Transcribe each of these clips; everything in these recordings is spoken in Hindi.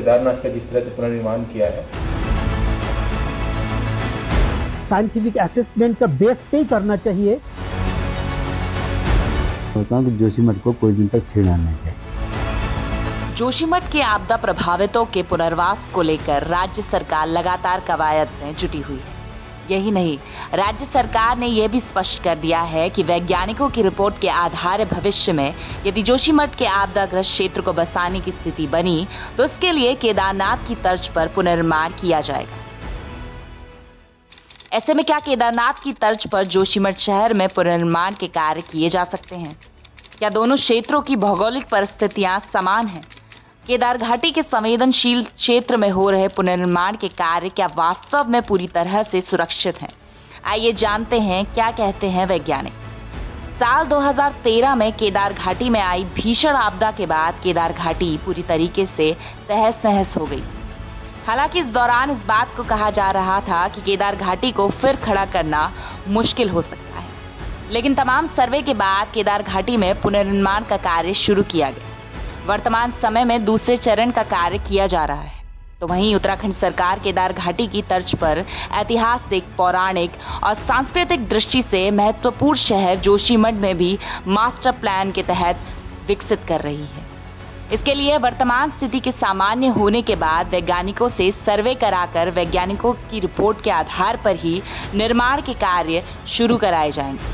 केदारनाथ का जिस तरह से पुनर्निर्माण किया है, साइंटिफिक असेसमेंट का बेस पे ही करना चाहिए। होता हूँ कि जोशीमठ को कोई दिन तक छेड़ना नहीं चाहिए। जोशीमठ के आपदा प्रभावितों के पुनर्वास को लेकर राज्य सरकार लगातार कवायद में जुटी हुई है। यही नहीं, राज्य सरकार ने यह भी स्पष्ट कर दिया है कि वैज्ञानिकों की रिपोर्ट के आधार भविष्य में यदि जोशीमठ के आपदाग्रस्त क्षेत्र को बसाने की स्थिति बनी तो उसके लिए केदारनाथ की तर्ज पर पुनर्निर्माण किया जाएगा। ऐसे में क्या केदारनाथ की तर्ज पर जोशीमठ शहर में पुनर्निर्माण के कार्य किए जा सकते हैं? क्या दोनों क्षेत्रों की भौगोलिक परिस्थितियां समान हैं? केदार घाटी के संवेदनशील क्षेत्र में हो रहे पुनर्निर्माण के कार्य क्या वास्तव में पूरी तरह से सुरक्षित हैं? आइए जानते हैं क्या कहते हैं वैज्ञानिक। साल 2013 में केदार घाटी में आई भीषण आपदा के बाद केदार घाटी पूरी तरीके से तहस नहस हो गई। हालांकि इस दौरान इस बात को कहा जा रहा था कि केदार घाटी को फिर खड़ा करना मुश्किल हो सकता है, लेकिन तमाम सर्वे के बाद केदार घाटी में पुनर्निर्माण का कार्य शुरू किया गया। वर्तमान समय में दूसरे चरण का कार्य किया जा रहा है। तो वहीं उत्तराखंड सरकार केदार घाटी की तर्ज पर ऐतिहासिक, पौराणिक और सांस्कृतिक दृष्टि से महत्वपूर्ण शहर जोशीमठ में भी मास्टर प्लान के तहत विकसित कर रही है। इसके लिए वर्तमान स्थिति के सामान्य होने के बाद वैज्ञानिकों से सर्वे कराकर वैज्ञानिकों की रिपोर्ट के आधार पर ही निर्माण के कार्य शुरू कराए जाएंगे।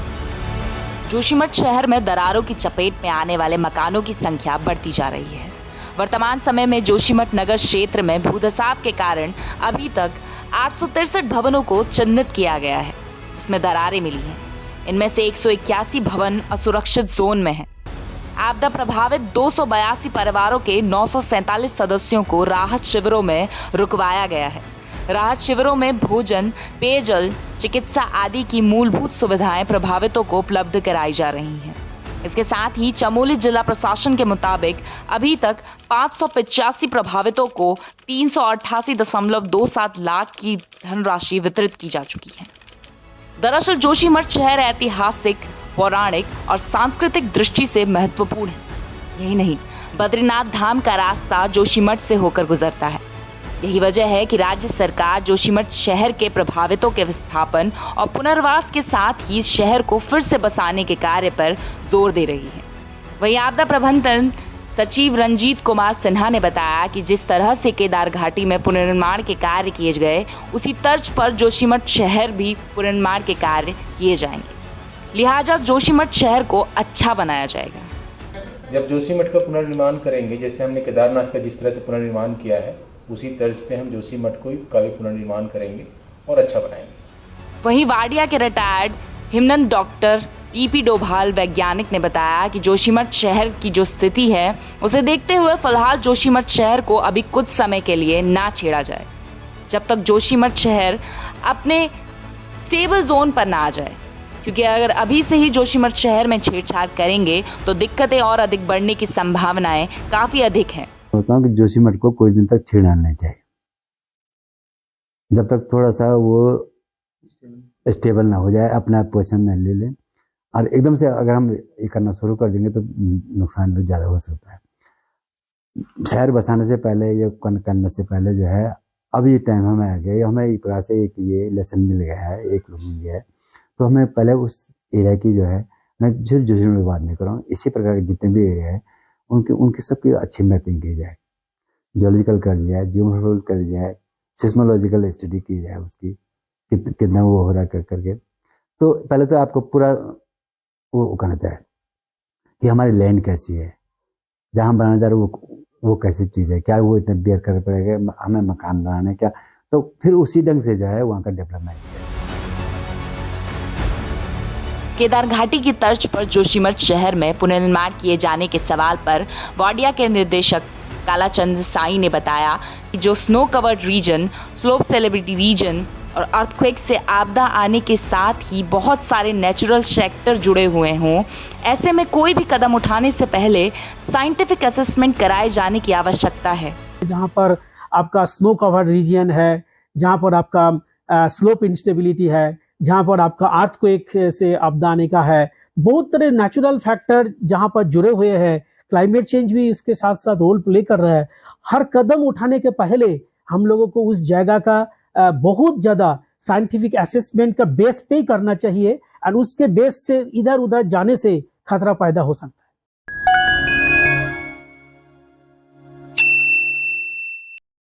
जोशीमठ शहर में दरारों की चपेट में आने वाले मकानों की संख्या बढ़ती जा रही है। वर्तमान समय में जोशीमठ नगर क्षेत्र में भूधसाव के कारण अभी तक 863 भवनों को चिन्हित किया गया है, जिसमें दरारें मिली हैं। इनमें से 181 भवन असुरक्षित जोन में हैं। आपदा प्रभावित 282 परिवारों के 947 सदस्यों को राहत शिविरों में रुकवाया गया है। राहत शिविरों में भोजन, पेयजल, चिकित्सा आदि की मूलभूत सुविधाएं प्रभावितों को उपलब्ध कराई जा रही हैं। इसके साथ ही चमोली जिला प्रशासन के मुताबिक अभी तक 585 प्रभावितों को 388.27 लाख की धनराशि वितरित की जा चुकी है। दरअसल जोशीमठ शहर ऐतिहासिक, पौराणिक और सांस्कृतिक दृष्टि से महत्वपूर्ण है। यही नहीं, बद्रीनाथ धाम का रास्ता जोशीमठ से होकर गुजरता है। यही वजह है कि राज्य सरकार जोशीमठ शहर के प्रभावितों के विस्थापन और पुनर्वास के साथ ही शहर को फिर से बसाने के कार्य पर जोर दे रही है। वहीं आपदा प्रबंधन सचिव रंजीत कुमार सिन्हा ने बताया कि जिस तरह से केदार घाटी में पुनर्निर्माण के कार्य किए गए, उसी तर्ज पर जोशीमठ शहर भी पुनर्निर्माण के कार्य किए जाएंगे। लिहाजा जोशीमठ शहर को अच्छा बनाया जाएगा। जब जोशीमठ का पुनर्निर्माण करेंगे, जैसे हमने केदारनाथ का जिस तरह से पुनर्निर्माण किया है, उसी तर्ज पे हम जोशीमठ का भी पुनर्निर्माण करेंगे और अच्छा बनाएंगे। वहीं वाडिया के रिटायर्ड हिमनंद डॉक्टर टीपी डोभाल वैज्ञानिक ने बताया कि जोशीमठ शहर की जो स्थिति है उसे देखते हुए फिलहाल जोशीमठ शहर को अभी कुछ समय के लिए ना छेड़ा जाए, जब तक जोशीमठ शहर अपने स्टेबल जोन पर ना आ जाए, क्योंकि अगर अभी से ही जोशीमठ शहर में छेड़छाड़ करेंगे तो दिक्कतें और अधिक बढ़ने की संभावनाएं काफी अधिक हैं। होता हूँ कि जोशीमठ को कोई दिन तक छेड़ना नहीं चाहिए, जब तक थोड़ा सा वो स्टेबल ना हो जाए, अपना पोजीशन न ले लें। और एकदम से अगर हम ये करना शुरू कर देंगे तो नुकसान भी ज़्यादा हो सकता है। शहर बसाने से पहले या करने से पहले जो है, अब ये टाइम हमें आ गया, हमें एक प्रकार से एक ये लेसन मिल गया है, एक मिल गया है, तो हमें पहले उस एरिया की जो है, मैं सिर्फ जोशीमठ की बात नहीं कर रहा हूँ, इसी प्रकार के जितने भी एरिया है उनकी सबकी अच्छी मैपिंग की जाए, जियोलॉजिकल कर दिया जाए, जियोमॉर्फोलॉजिकल कर दिया जाए, सिस्मोलॉजिकल स्टडी की जाए, उसकी कितना वो हो रहा है करके। तो पहले तो आपको पूरा वो करना चाहिए कि हमारी लैंड कैसी है, जहाँ हम बनाने जा रहे वो कैसी चीज़ है, क्या वो इतने बेयर करना पड़ेगा, हमें मकान बनाना है क्या, तो फिर उसी ढंग से जो है वहाँ का डेवलपमेंट है। केदार घाटी की तर्ज पर जोशीमठ शहर में पुनर्निर्माण किए जाने के सवाल पर वाडिया के निर्देशक कालाचंद साई ने बताया कि जो snow covered region, slope celebrity region और अर्थक्वेक से आपदा आने के साथ ही बहुत सारे नेचुरल सेक्टर जुड़े हुए हों, ऐसे में कोई भी कदम उठाने से पहले साइंटिफिक असेसमेंट कराए जाने की आवश्यकता है। जहाँ पर आपका स्नो कवर्ड रीजन है, जहाँ पर आपका स्लोप इंस्टेबिलिटी है, जहाँ पर आपका अर्थक्वेक से आपदा आने का है, बहुत तरह नेचुरल फैक्टर जहाँ पर जुड़े हुए हैं, क्लाइमेट चेंज भी इसके साथ साथ रोल प्ले कर रहा है। हर कदम उठाने के पहले हम लोगों को उस जगह का बहुत ज्यादा साइंटिफिक असेसमेंट का बेस पे करना चाहिए और उसके बेस से इधर उधर जाने से खतरा पैदा हो सकता है।